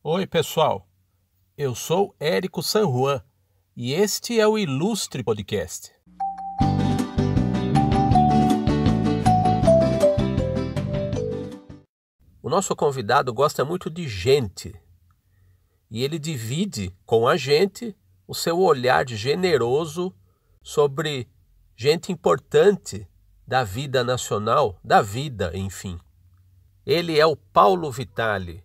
Oi, pessoal. Eu sou Érico San Juan e este é o Ilustre Podcast. O nosso convidado gosta muito de gente e ele divide com a gente o seu olhar generoso sobre gente importante da vida nacional, da vida, enfim. Ele é o Paulo Vitali,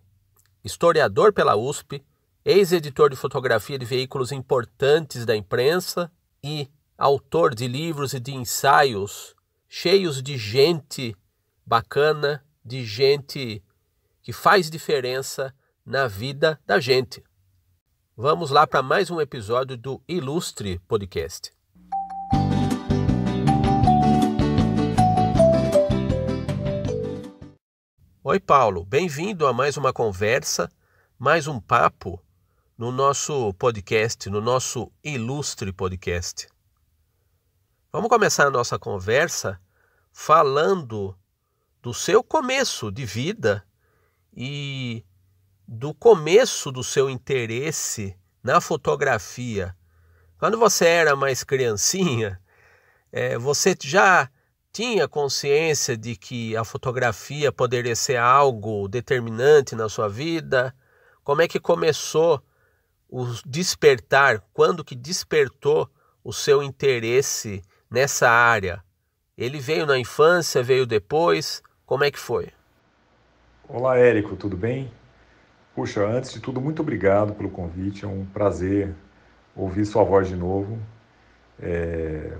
historiador pela USP, ex-editor de fotografia de veículos importantes da imprensa e autor de livros e de ensaios cheios de gente bacana, de gente que faz diferença na vida da gente. Vamos lá para mais um episódio do Ilustre Podcast. Oi, Paulo. Bem-vindo a mais uma conversa, mais um papo no nosso podcast, no nosso Ilustre Podcast. Vamos começar a nossa conversa falando do seu começo de vida e do começo do seu interesse na fotografia. Quando você era mais criancinha, você já tinha consciência de que a fotografia poderia ser algo determinante na sua vida? Como é que começou o despertar? Quando que despertou o seu interesse nessa área? Ele veio na infância, veio depois? Como é que foi? Olá, Érico, tudo bem? Puxa, antes de tudo, muito obrigado pelo convite. É um prazer ouvir sua voz de novo.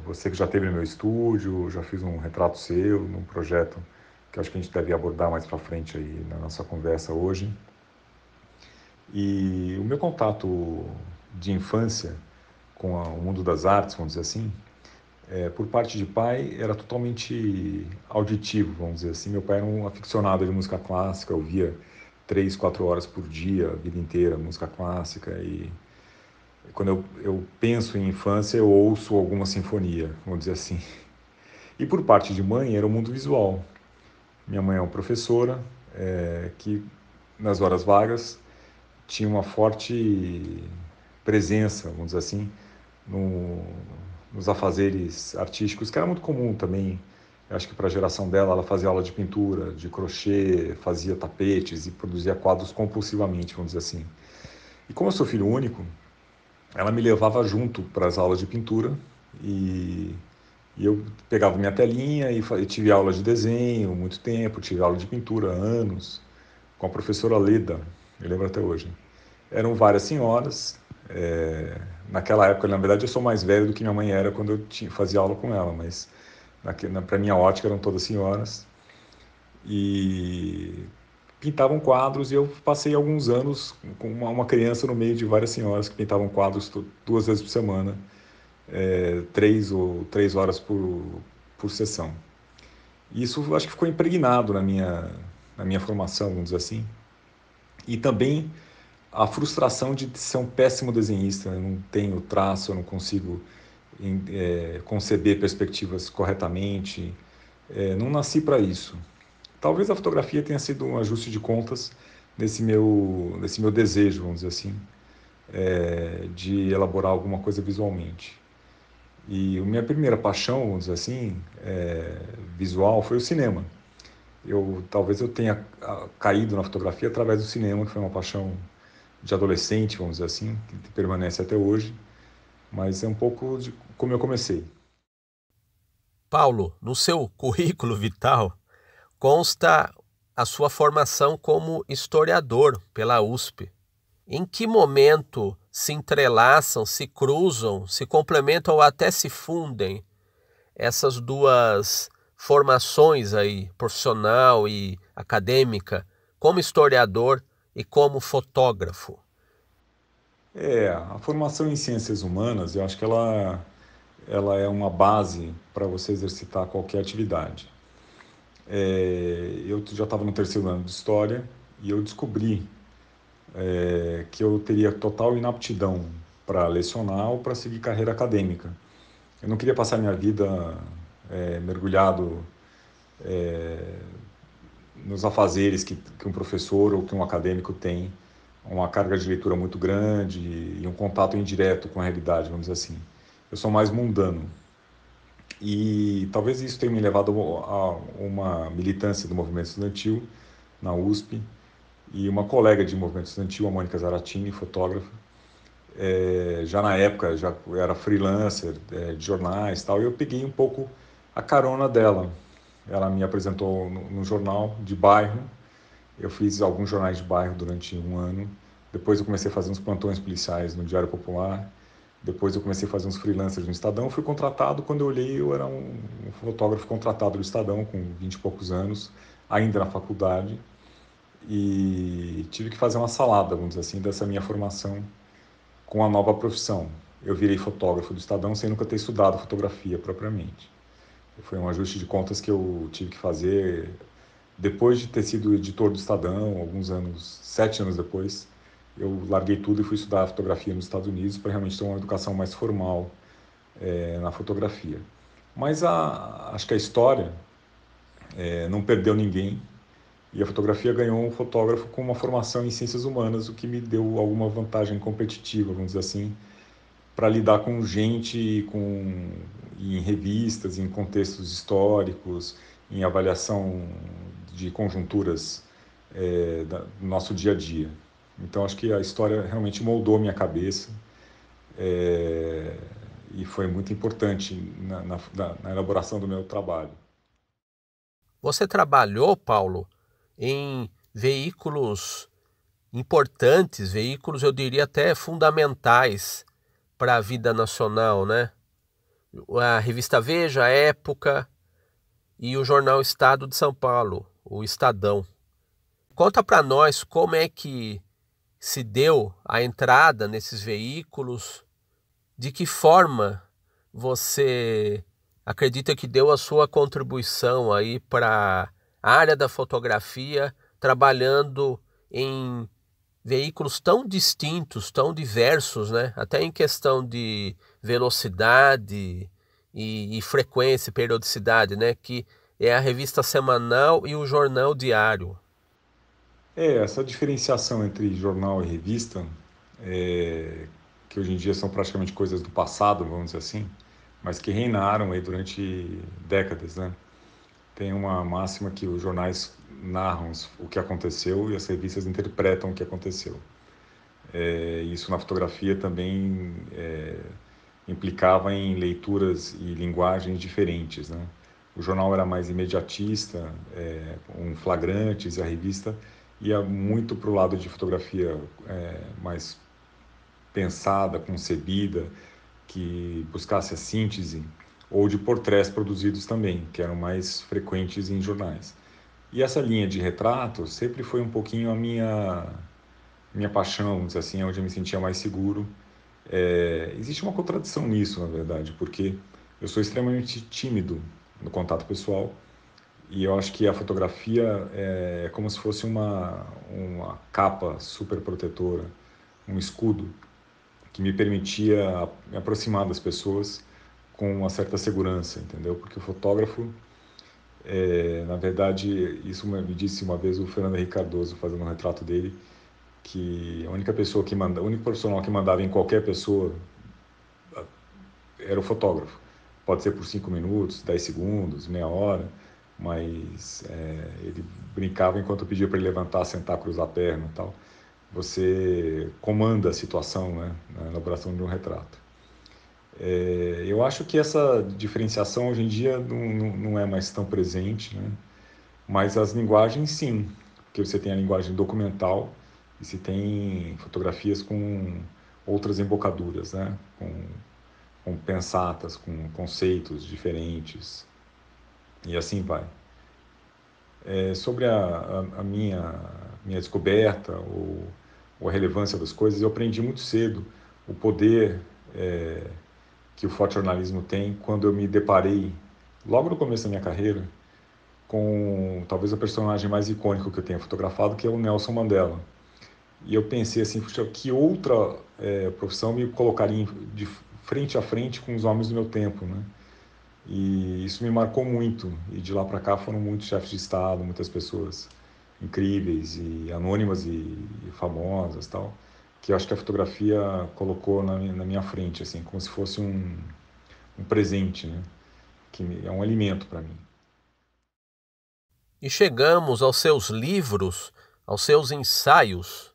Você que já esteve no meu estúdio, já fiz um retrato seu num projeto que acho que a gente deve abordar mais para frente aí na nossa conversa hoje. E o meu contato de infância com o mundo das artes, vamos dizer assim, por parte de pai, era totalmente auditivo, vamos dizer assim. Meu pai era um aficionado de música clássica, ouvia 3, 4 horas por dia, a vida inteira, música clássica. E quando eu penso em infância, eu ouço alguma sinfonia, vamos dizer assim. E por parte de mãe, era o mundo visual. Minha mãe é uma professora que, nas horas vagas, tinha uma forte presença, vamos dizer assim, no, nos afazeres artísticos, que era muito comum também. Eu acho que para a geração dela, ela fazia aula de pintura, de crochê, fazia tapetes e produzia quadros compulsivamente, vamos dizer assim. E como eu sou filho único, ela me levava junto para as aulas de pintura e, e eu pegava minha telinha e tive aula de desenho muito tempo, tive aula de pintura anos, com a professora Leda, eu lembro até hoje. Eram várias senhoras. Naquela época, na verdade, eu sou mais velho do que minha mãe era quando fazia aula com ela, mas para minha ótica eram todas senhoras. E pintavam quadros e eu passei alguns anos com uma criança no meio de várias senhoras que pintavam quadros 2 vezes por semana, 3 horas por sessão. E isso acho que ficou impregnado na minha formação, vamos dizer assim. E também a frustração de ser um péssimo desenhista, eu não tenho traço, eu não consigo conceber perspectivas corretamente, não nasci para isso. Talvez a fotografia tenha sido um ajuste de contas nesse meu desejo, vamos dizer assim, de elaborar alguma coisa visualmente. E a minha primeira paixão, vamos dizer assim, visual, foi o cinema. Talvez eu tenha caído na fotografia através do cinema, que foi uma paixão de adolescente, vamos dizer assim, que permanece até hoje, mas é um pouco de como eu comecei. Paulo, no seu currículo vital consta a sua formação como historiador pela USP. Em que momento se entrelaçam, se cruzam, se complementam ou até se fundem essas duas formações aí, profissional e acadêmica, como historiador e como fotógrafo? A formação em ciências humanas, eu acho que ela é uma base para você exercitar qualquer atividade. Eu já estava no terceiro ano de História e eu descobri que eu teria total inaptidão para lecionar ou para seguir carreira acadêmica. Eu não queria passar minha vida mergulhado nos afazeres que um professor ou que um acadêmico tem uma carga de leitura muito grande e um contato indireto com a realidade, vamos dizer assim. Eu sou mais mundano. E talvez isso tenha me levado a uma militância do movimento estudantil na USP, e uma colega de movimento estudantil, a Mônica Zaratini, fotógrafa, já na época já era freelancer de jornais e tal, e eu peguei um pouco a carona dela. Ela me apresentou no jornal de bairro, eu fiz alguns jornais de bairro durante um ano, depois eu comecei a fazer uns plantões policiais no Diário Popular, depois eu comecei a fazer uns freelancers no Estadão, fui contratado, quando eu olhei eu era um fotógrafo contratado do Estadão, com 20 e poucos anos, ainda na faculdade, e tive que fazer uma salada, vamos dizer assim, dessa minha formação com a nova profissão. Eu virei fotógrafo do Estadão sem nunca ter estudado fotografia propriamente. Foi um ajuste de contas que eu tive que fazer depois de ter sido editor do Estadão, alguns anos, 7 anos depois. Eu larguei tudo e fui estudar fotografia nos Estados Unidos para realmente ter uma educação mais formal na fotografia. Mas acho que a história não perdeu ninguém, e a fotografia ganhou um fotógrafo com uma formação em ciências humanas, o que me deu alguma vantagem competitiva, vamos dizer assim, para lidar com gente, em revistas, em contextos históricos, em avaliação de conjunturas do nosso dia a dia. Então acho que a história realmente moldou minha cabeça, é, e foi muito importante na elaboração do meu trabalho. Você trabalhou, Paulo, em veículos importantes, veículos, eu diria até fundamentais para a vida nacional, né? A revista Veja, a Época e o jornal Estado de São Paulo, o Estadão. Conta para nós como é que se deu a entrada nesses veículos, de que forma você acredita que deu a sua contribuição aí para a área da fotografia, trabalhando em veículos tão distintos, tão diversos, né? Até em questão de velocidade e frequência e periodicidade, né? Que é a revista semanal e o jornal diário. Essa diferenciação entre jornal e revista, é, que hoje em dia são praticamente coisas do passado, vamos dizer assim, mas que reinaram aí durante décadas, né? Tem uma máxima que os jornais narram o que aconteceu e as revistas interpretam o que aconteceu. Isso na fotografia também implicava em leituras e linguagens diferentes, né? O jornal era mais imediatista, com flagrantes, e a revista ia muito para o lado de fotografia mais pensada, concebida, que buscasse a síntese, ou de portrés produzidos também, que eram mais frequentes em jornais. E essa linha de retrato sempre foi um pouquinho a minha paixão, vamos dizer assim, onde eu me sentia mais seguro. Existe uma contradição nisso, na verdade, porque eu sou extremamente tímido no contato pessoal, e eu acho que a fotografia é como se fosse uma capa super protetora, um escudo que me permitia me aproximar das pessoas com uma certa segurança, entendeu? Porque o fotógrafo, na verdade, isso me disse uma vez o Fernando Henrique Cardoso fazendo um retrato dele, que a única pessoa que manda, o único profissional que mandava em qualquer pessoa era o fotógrafo. Pode ser por 5 minutos, 10 segundos, meia hora, mas ele brincava enquanto eu pedia para ele levantar, sentar, cruzar a perna e tal. Você comanda a situação, né, na elaboração de um retrato. Eu acho que essa diferenciação hoje em dia não é mais tão presente, né? Mas as linguagens sim, porque você tem a linguagem documental e se tem fotografias com outras embocaduras, né? Com pensatas, com conceitos diferentes, e assim vai. Sobre a minha descoberta ou a relevância das coisas, eu aprendi muito cedo o poder que o fotojornalismo tem quando eu me deparei, logo no começo da minha carreira, com talvez o personagem mais icônico que eu tenha fotografado, que é o Nelson Mandela. E eu pensei assim, puxa, que outra profissão me colocaria de frente a frente com os homens do meu tempo, né? E isso me marcou muito. E de lá para cá foram muitos chefes de Estado, muitas pessoas incríveis e anônimas e famosas, tal, que eu acho que a fotografia colocou na minha frente, assim, como se fosse um presente, né? Que é um alimento para mim. E chegamos aos seus livros, aos seus ensaios,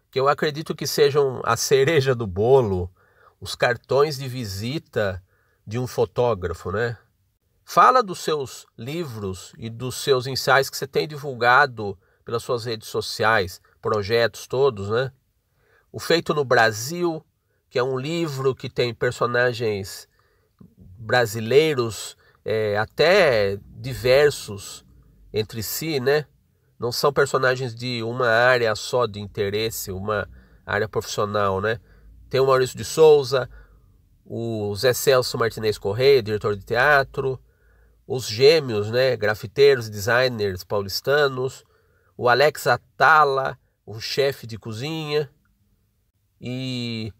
que eu acredito que sejam a cereja do bolo, os cartões de visita de um fotógrafo, né? Fala dos seus livros e dos seus ensaios que você tem divulgado pelas suas redes sociais, projetos todos, né? O Feito no Brasil, que é um livro que tem personagens brasileiros até diversos entre si, né? Não são personagens de uma área só de interesse, uma área profissional, né? Tem o Maurício de Souza, o Zé Celso Martinez Correia, diretor de teatro, os gêmeos, né? Grafiteiros, designers paulistanos, o Alex Atala, o chefe de cozinha. E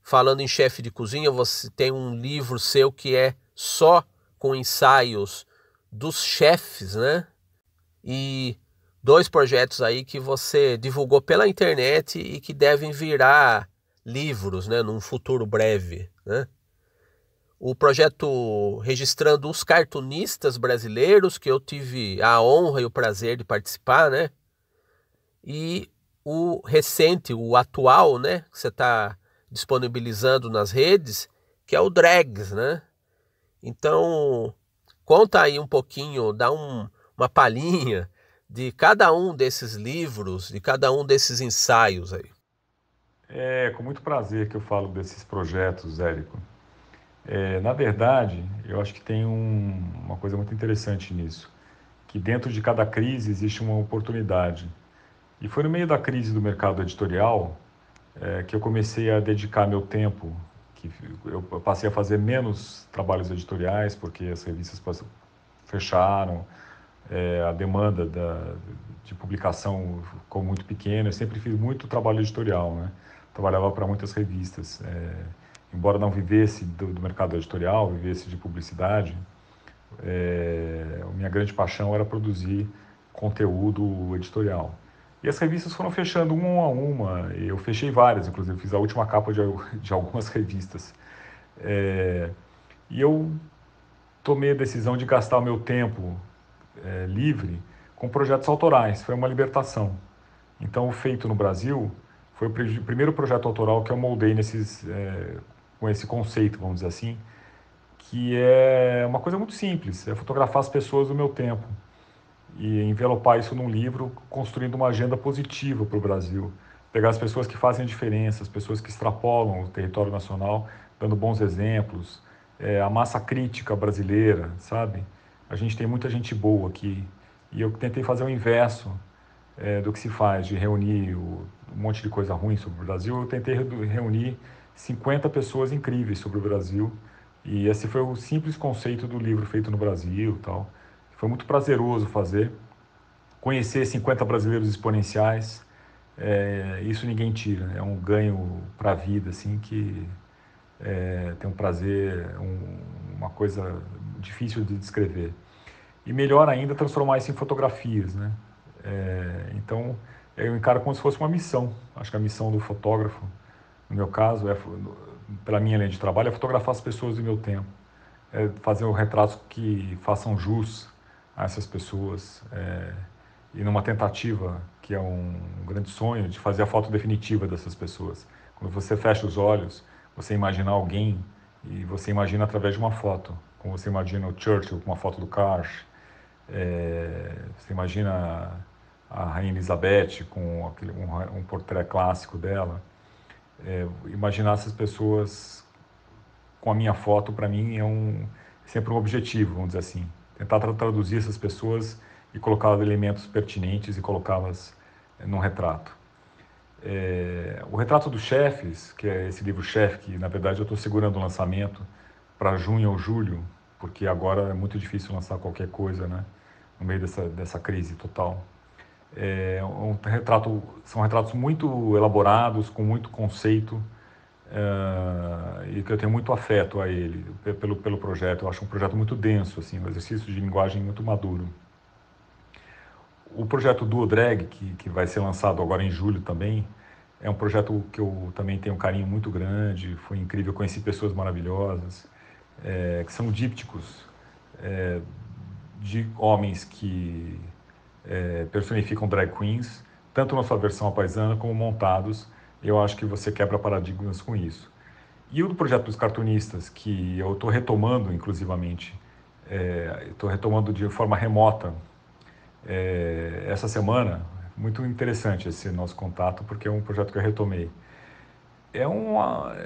falando em chefe de cozinha, você tem um livro seu que é só com ensaios dos chefes, né? E 2 projetos aí que você divulgou pela internet e que devem virar livros, né, num futuro breve, né? O projeto registrando os cartunistas brasileiros, que eu tive a honra e o prazer de participar, né? E o recente, o atual, né, que você está disponibilizando nas redes, que é o Drags, né? Então, conta aí um pouquinho, dá uma palhinha de cada um desses livros, de cada um desses ensaios aí. É com muito prazer que eu falo desses projetos, Érico. Na verdade, eu acho que tem uma coisa muito interessante nisso, que dentro de cada crise existe uma oportunidade. E foi no meio da crise do mercado editorial que eu comecei a dedicar meu tempo, que eu passei a fazer menos trabalhos editoriais, porque as revistas fecharam, a demanda de publicação ficou muito pequena. Eu sempre fiz muito trabalho editorial, né? Trabalhava para muitas revistas. Embora não vivesse do mercado editorial, vivesse de publicidade, minha grande paixão era produzir conteúdo editorial. E as revistas foram fechando uma a uma. Eu fechei várias, inclusive fiz a última capa de algumas revistas. E eu tomei a decisão de gastar o meu tempo livre com projetos autorais. Foi uma libertação. Então, o Feito no Brasil foi o primeiro projeto autoral que eu moldei com esse conceito, vamos dizer assim, que é uma coisa muito simples, é fotografar as pessoas do meu tempo e envelopar isso num livro, construindo uma agenda positiva para o Brasil. Pegar as pessoas que fazem a diferença, as pessoas que extrapolam o território nacional, dando bons exemplos, a massa crítica brasileira, sabe? A gente tem muita gente boa aqui. E eu tentei fazer o inverso do que se faz, de reunir um monte de coisa ruim sobre o Brasil. Eu tentei reunir 50 pessoas incríveis sobre o Brasil. E esse foi o simples conceito do livro Feito no Brasil, tal. Foi muito prazeroso fazer, conhecer 50 brasileiros exponenciais. Isso ninguém tira, é um ganho para a vida, assim, que tem um prazer, uma coisa difícil de descrever. E melhor ainda, transformar isso em fotografias, né? Então, eu encaro como se fosse uma missão. Acho que a missão do fotógrafo, no meu caso, pela minha linha de trabalho, é fotografar as pessoas do meu tempo. É fazer retratos que façam jus a essas pessoas. E numa tentativa, que é um grande sonho, de fazer a foto definitiva dessas pessoas. Quando você fecha os olhos, você imagina alguém e você imagina através de uma foto. Como você imagina o Churchill com uma foto do Karsh, você imagina a Rainha Elizabeth com um portrait clássico dela. Imaginar essas pessoas com a minha foto, para mim, sempre um objetivo, vamos dizer assim. Tentar traduzir essas pessoas e colocar elementos pertinentes e colocá-las num retrato. O Retrato dos Chefes, que é esse livro chefe, que na verdade eu estou segurando o lançamento para junho ou julho, porque agora é muito difícil lançar qualquer coisa, né? No meio dessa crise total. São retratos muito elaborados, com muito conceito, e que eu tenho muito afeto a ele, pelo projeto. Eu acho um projeto muito denso, assim, um exercício de linguagem muito maduro. O projeto Duo Drag, que vai ser lançado agora em julho também, é um projeto que eu também tenho um carinho muito grande, foi incrível, eu conheci pessoas maravilhosas, que são dípticos, de homens que personificam drag queens, tanto na sua versão paisana como montados. Eu acho que você quebra paradigmas com isso. E o do projeto dos cartunistas, que eu estou retomando, inclusivamente, estou retomando de forma remota essa semana. Muito interessante esse nosso contato, porque é um projeto que eu retomei.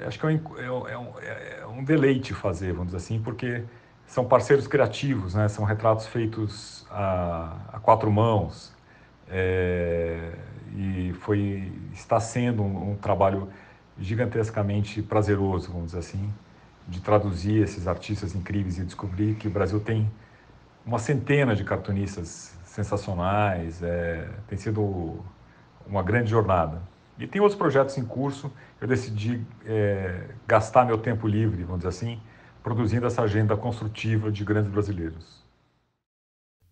Acho que é um deleite fazer, vamos dizer assim, porque são parceiros criativos, né? São retratos feitos a quatro mãos, e está sendo um trabalho gigantescamente prazeroso, vamos dizer assim, de traduzir esses artistas incríveis e descobrir que o Brasil tem uma centena de cartunistas sensacionais. Tem sido uma grande jornada. E tem outros projetos em curso. Eu decidi gastar meu tempo livre, vamos dizer assim, produzindo essa agenda construtiva de grandes brasileiros.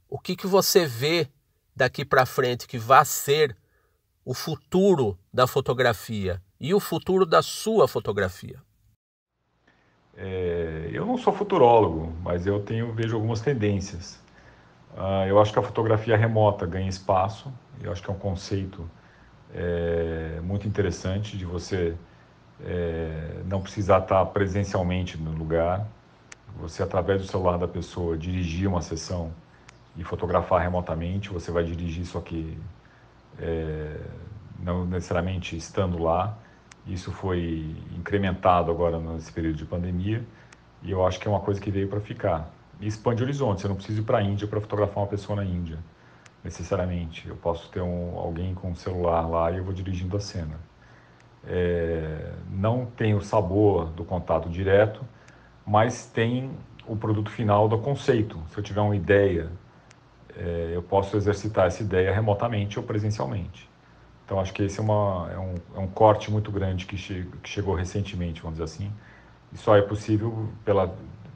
O que você vê daqui para frente que vai ser o futuro da fotografia e o futuro da sua fotografia? Eu não sou futurólogo, mas vejo algumas tendências. Eu acho que a fotografia remota ganha espaço. Eu acho que é um conceito muito interessante de você não precisar estar presencialmente no lugar. Você, através do celular da pessoa, dirigir uma sessão e fotografar remotamente. Você vai dirigir, só que não necessariamente estando lá. Isso foi incrementado agora nesse período de pandemia, e eu acho que é uma coisa que veio para ficar. E expande horizontes. Eu não preciso ir para a Índia para fotografar uma pessoa na Índia, necessariamente. Eu posso ter alguém com um celular lá e eu vou dirigindo a cena. Não tem o sabor do contato direto, mas tem o produto final do conceito. Se eu tiver uma ideia, eu posso exercitar essa ideia remotamente ou presencialmente. Então, acho que esse é um corte muito grande que chegou recentemente, vamos dizer assim, e só é possível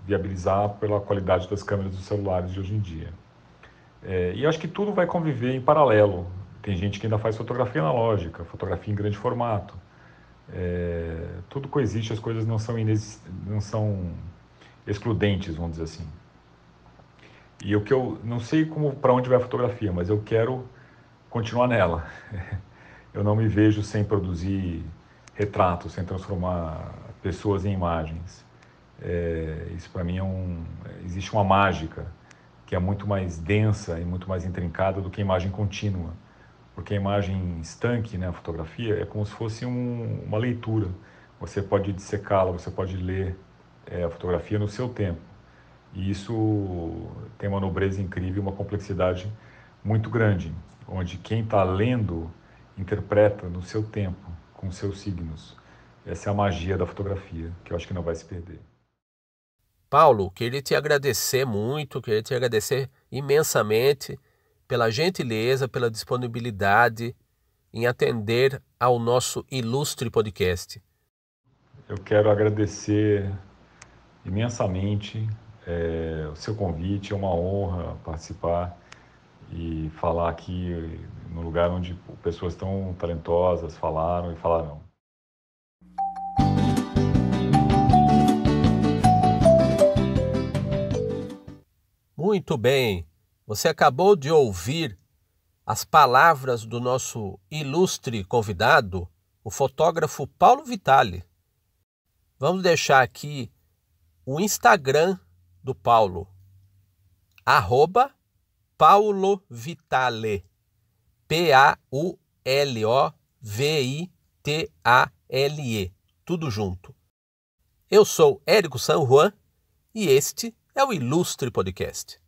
viabilizar pela qualidade das câmeras dos celulares de hoje em dia. E acho que tudo vai conviver em paralelo. Tem gente que ainda faz fotografia analógica, fotografia em grande formato. Tudo coexiste, as coisas não são excludentes, vamos dizer assim. E o que eu não sei para onde vai a fotografia, mas eu quero continuar nela. Eu não me vejo sem produzir retratos, sem transformar pessoas em imagens. Isso para mim existe uma mágica que é muito mais densa e muito mais intrincada do que a imagem contínua, porque a imagem estanque, né, a fotografia, é como se fosse uma leitura. Você pode dissecá-la, você pode ler a fotografia no seu tempo. E isso tem uma nobreza incrível, uma complexidade muito grande, onde quem está lendo interpreta no seu tempo, com seus signos. Essa é a magia da fotografia, que eu acho que não vai se perder. Paulo, queria te agradecer muito, queria te agradecer imensamente pela gentileza, pela disponibilidade em atender ao nosso ilustre podcast. Eu quero agradecer imensamente o seu convite. É uma honra participar e falar aqui no lugar onde pessoas tão talentosas falaram e falarão. Muito bem, você acabou de ouvir as palavras do nosso ilustre convidado, o fotógrafo Paulo Vitale. Vamos deixar aqui o Instagram do Paulo, @PauloVitale, PAULOVITALE, tudo junto. Eu sou Érico San Juan e este é o Ilustre Podcast.